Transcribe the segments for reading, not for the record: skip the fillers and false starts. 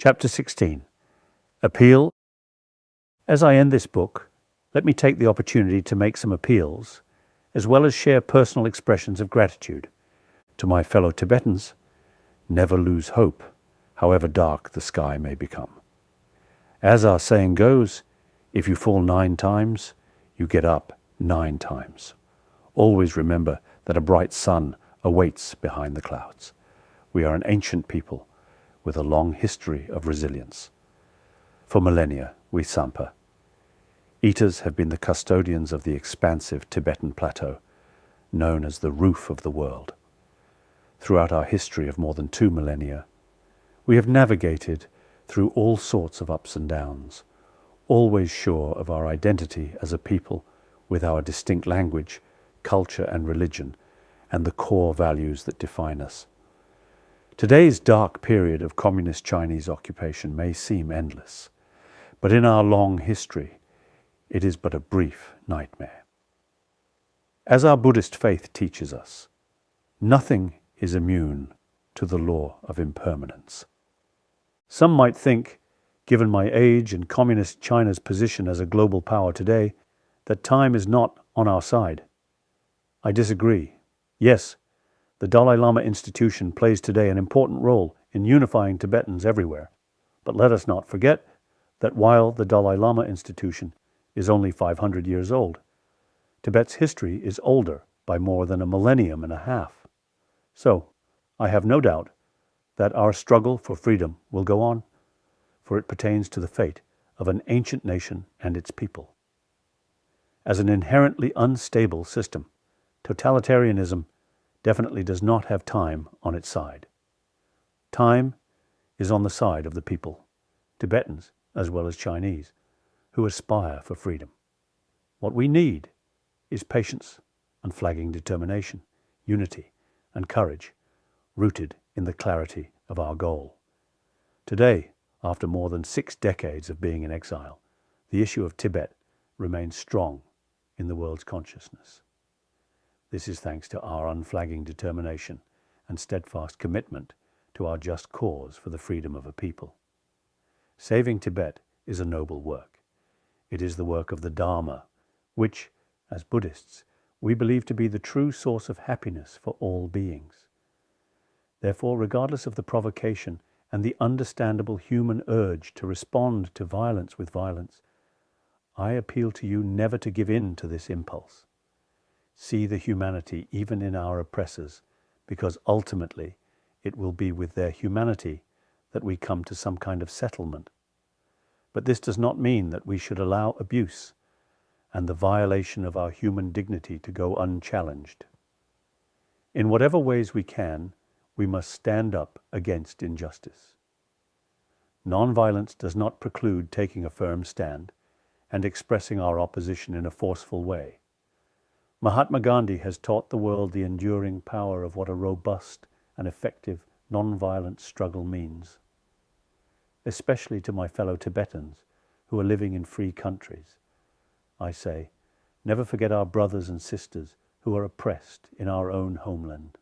Chapter 16. Appeal. As I end this book, let me take the opportunity to make some appeals, as well as share personal expressions of gratitude. To my fellow Tibetans, never lose hope, however dark the sky may become. As our saying goes, if you fall 9 times, you get up 9 times. Always remember that a bright sun awaits behind the clouds. We are an ancient people with a long history of resilience. For millennia, we Sampa. Eaters have been the custodians of the expansive Tibetan plateau, known as the roof of the world. Throughout our history of more than 2 millennia, we have navigated through all sorts of ups and downs, always sure of our identity as a people with our distinct language, culture and religion, and the core values that define us. Today's dark period of communist Chinese occupation may seem endless, but in our long history, it is but a brief nightmare. As our Buddhist faith teaches us, nothing is immune to the law of impermanence. Some might think, given my age and communist China's position as a global power today, that time is not on our side. I disagree. Yes, the Dalai Lama institution plays today an important role in unifying Tibetans everywhere. But let us not forget that while the Dalai Lama institution is only 500 years old, Tibet's history is older by more than 1.5 millennia. So, I have no doubt that our struggle for freedom will go on, for it pertains to the fate of an ancient nation and its people. As an inherently unstable system, totalitarianism definitely does not have time on its side. Time is on the side of the people, Tibetans as well as Chinese, who aspire for freedom. What we need is patience, unflagging determination, unity, and courage, rooted in the clarity of our goal. Today, after more than 6 decades of being in exile, the issue of Tibet remains strong in the world's consciousness. This is thanks to our unflagging determination and steadfast commitment to our just cause for the freedom of a people. Saving Tibet is a noble work. It is the work of the Dharma, which, as Buddhists, we believe to be the true source of happiness for all beings. Therefore, regardless of the provocation and the understandable human urge to respond to violence with violence, I appeal to you never to give in to this impulse. See the humanity even in our oppressors, because ultimately it will be with their humanity that we come to some kind of settlement. But this does not mean that we should allow abuse and the violation of our human dignity to go unchallenged. In whatever ways we can, we must stand up against injustice. Nonviolence does not preclude taking a firm stand and expressing our opposition in a forceful way. Mahatma Gandhi has taught the world the enduring power of what a robust and effective nonviolent struggle means. Especially to my fellow Tibetans who are living in free countries, I say, never forget our brothers and sisters who are oppressed in our own homeland.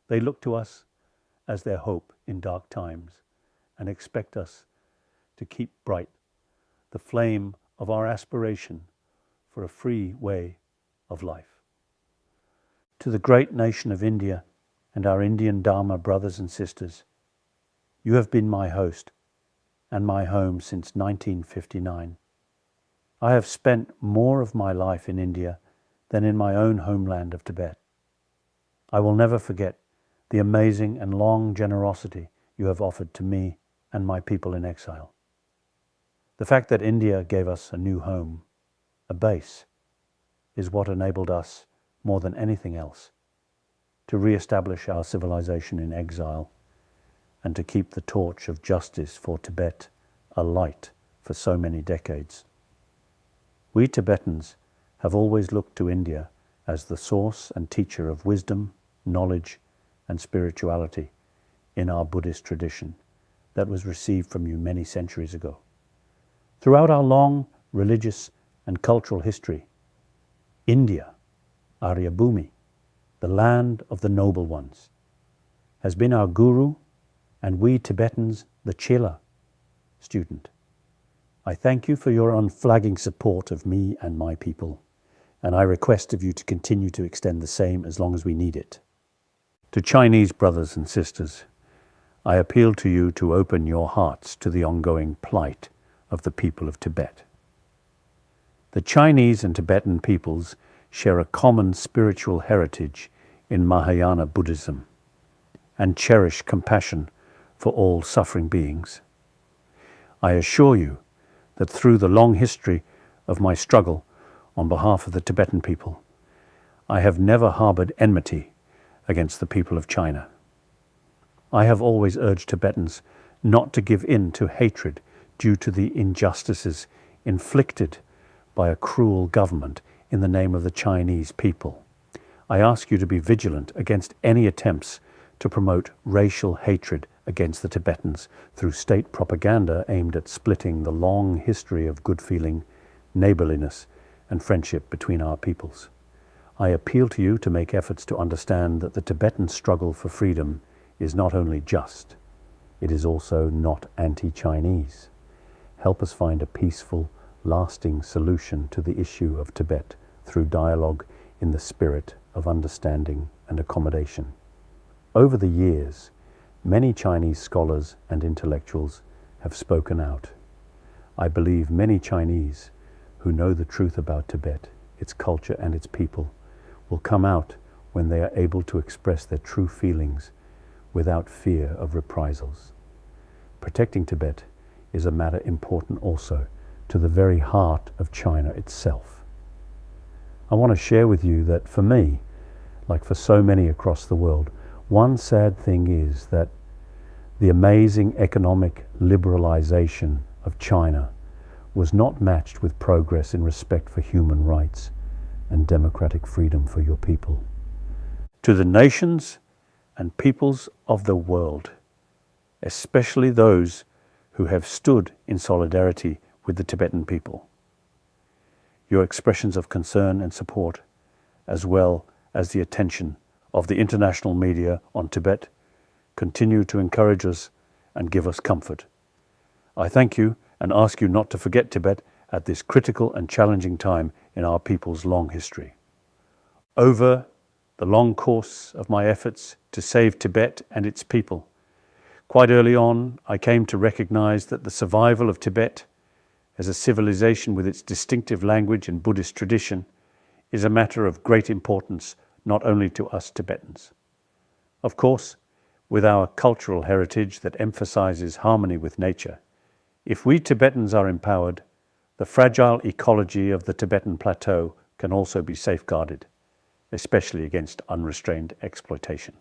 They look to us as their hope in dark times and expect us to keep bright the flame of our aspiration for a free way of life. To the great nation of India and our Indian Dharma brothers and sisters, you have been my host and my home since 1959. I have spent more of my life in India than in my own homeland of Tibet. I will never forget the amazing and long generosity you have offered to me and my people in exile. The fact that India gave us a new home, a base, is what enabled us, more than anything else, to re-establish our civilization in exile and to keep the torch of justice for Tibet alight for so many decades. We Tibetans have always looked to India as the source and teacher of wisdom, knowledge, and spirituality in our Buddhist tradition that was received from you many centuries ago. Throughout our long religious and cultural history, India, Aryabhumi, the land of the noble ones, has been our guru, and we Tibetans the chela student. I thank you for your unflagging support of me and my people, and I request of you to continue to extend the same as long as we need it. To Chinese brothers and sisters, I appeal to you to open your hearts to the ongoing plight of the people of Tibet. The Chinese and Tibetan peoples share a common spiritual heritage in Mahayana Buddhism and cherish compassion for all suffering beings. I assure you that through the long history of my struggle on behalf of the Tibetan people, I have never harbored enmity against the people of China. I have always urged Tibetans not to give in to hatred due to the injustices inflicted by a cruel government in the name of the Chinese people. I ask you to be vigilant against any attempts to promote racial hatred against the Tibetans through state propaganda aimed at splitting the long history of good feeling, neighborliness, and friendship between our peoples. I appeal to you to make efforts to understand that the Tibetan struggle for freedom is not only just, it is also not anti-Chinese. Help us find a peaceful, lasting solution to the issue of Tibet through dialogue in the spirit of understanding and accommodation. Over the years, many Chinese scholars and intellectuals have spoken out. I believe many Chinese who know the truth about Tibet, its culture and its people, will come out when they are able to express their true feelings without fear of reprisals. Protecting Tibet is a matter important also to the very heart of China itself. I want to share with you that for me, like for so many across the world, one sad thing is that the amazing economic liberalization of China was not matched with progress in respect for human rights and democratic freedom for your people. To the nations and peoples of the world, especially those who have stood in solidarity with the Tibetan people, your expressions of concern and support, as well as the attention of the international media on Tibet, continue to encourage us and give us comfort. I thank you and ask you not to forget Tibet at this critical and challenging time in our people's long history. Over the long course of my efforts to save Tibet and its people, quite early on I came to recognize that the survival of Tibet as a civilization with its distinctive language and Buddhist tradition is a matter of great importance not only to us Tibetans. Of course, with our cultural heritage that emphasizes harmony with nature, if we Tibetans are empowered, the fragile ecology of the Tibetan plateau can also be safeguarded, especially against unrestrained exploitation.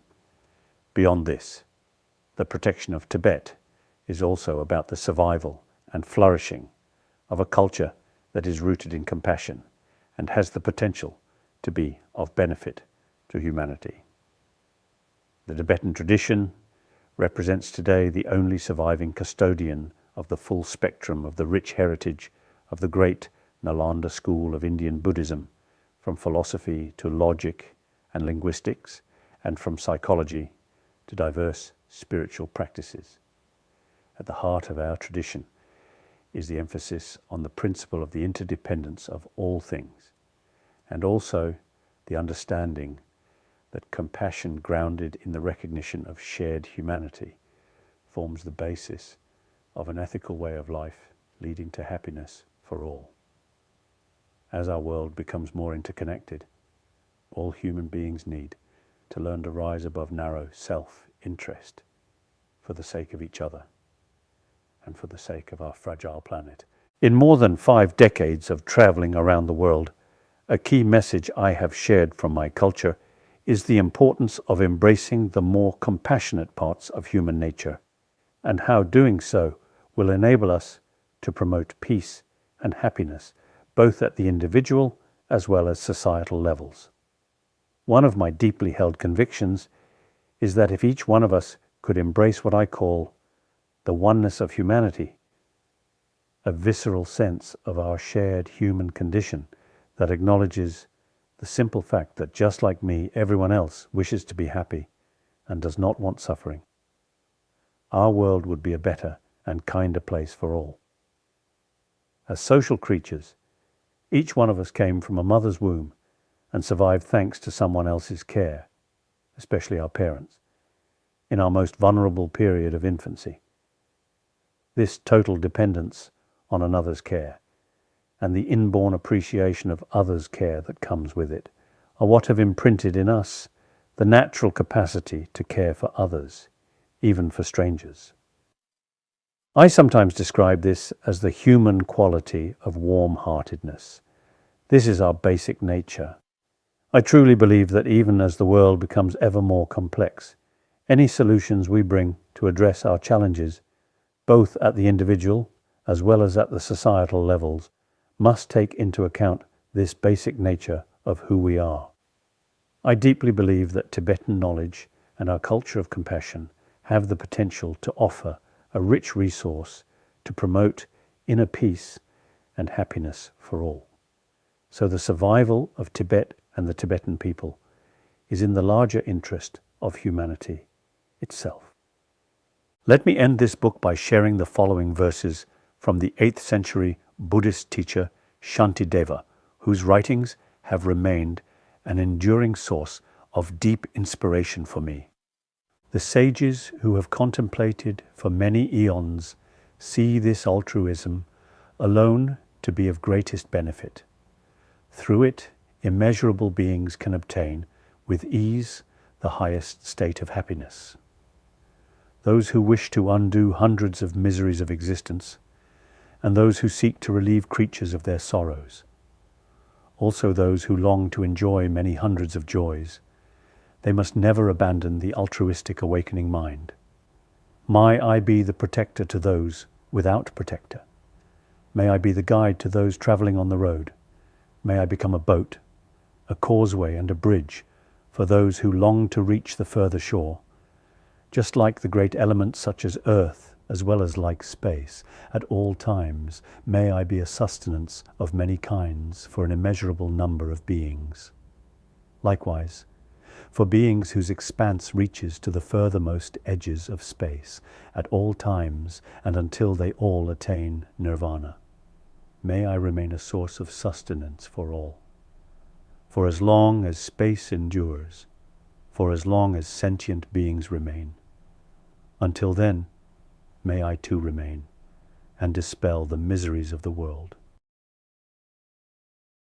Beyond this, the protection of Tibet is also about the survival and flourishing of a culture that is rooted in compassion and has the potential to be of benefit to humanity. The Tibetan tradition represents today the only surviving custodian of the full spectrum of the rich heritage of the great Nalanda school of Indian Buddhism, from philosophy to logic and linguistics, and from psychology to diverse spiritual practices. At the heart of our tradition is the emphasis on the principle of the interdependence of all things, and also the understanding that compassion grounded in the recognition of shared humanity forms the basis of an ethical way of life leading to happiness for all. As our world becomes more interconnected, all human beings need to learn to rise above narrow self-interest for the sake of each other and for the sake of our fragile planet. In more than 5 decades of traveling around the world, a key message I have shared from my culture is the importance of embracing the more compassionate parts of human nature, and how doing so will enable us to promote peace and happiness both at the individual as well as societal levels. One of my deeply held convictions is that if each one of us could embrace what I call the oneness of humanity, a visceral sense of our shared human condition that acknowledges the simple fact that just like me, everyone else wishes to be happy and does not want suffering, our world would be a better and kinder place for all. As social creatures, each one of us came from a mother's womb and survived thanks to someone else's care, especially our parents, in our most vulnerable period of infancy. This total dependence on another's care and the inborn appreciation of others' care that comes with it are what have imprinted in us the natural capacity to care for others, even for strangers. I sometimes describe this as the human quality of warm-heartedness. This is our basic nature. I truly believe that even as the world becomes ever more complex, any solutions we bring to address our challenges, both at the individual as well as at the societal levels, must take into account this basic nature of who we are. I deeply believe that Tibetan knowledge and our culture of compassion have the potential to offer a rich resource to promote inner peace and happiness for all. So the survival of Tibet and the Tibetan people is in the larger interest of humanity itself. Let me end this book by sharing the following verses from the 8th century Buddhist teacher Shantideva, whose writings have remained an enduring source of deep inspiration for me. The sages who have contemplated for many eons see this altruism alone to be of greatest benefit. Through it, immeasurable beings can obtain with ease the highest state of happiness. Those who wish to undo hundreds of miseries of existence, and those who seek to relieve creatures of their sorrows. Also those who long to enjoy many hundreds of joys. They must never abandon the altruistic awakening mind. May I be the protector to those without protector. May I be the guide to those traveling on the road. May I become a boat, a causeway and a bridge for those who long to reach the further shore. Just like the great elements such as earth, as well as like space, at all times, may I be a sustenance of many kinds for an immeasurable number of beings. Likewise, for beings whose expanse reaches to the furthermost edges of space, at all times and until they all attain nirvana, may I remain a source of sustenance for all. For as long as space endures, for as long as sentient beings remain, until then, may I too remain and dispel the miseries of the world.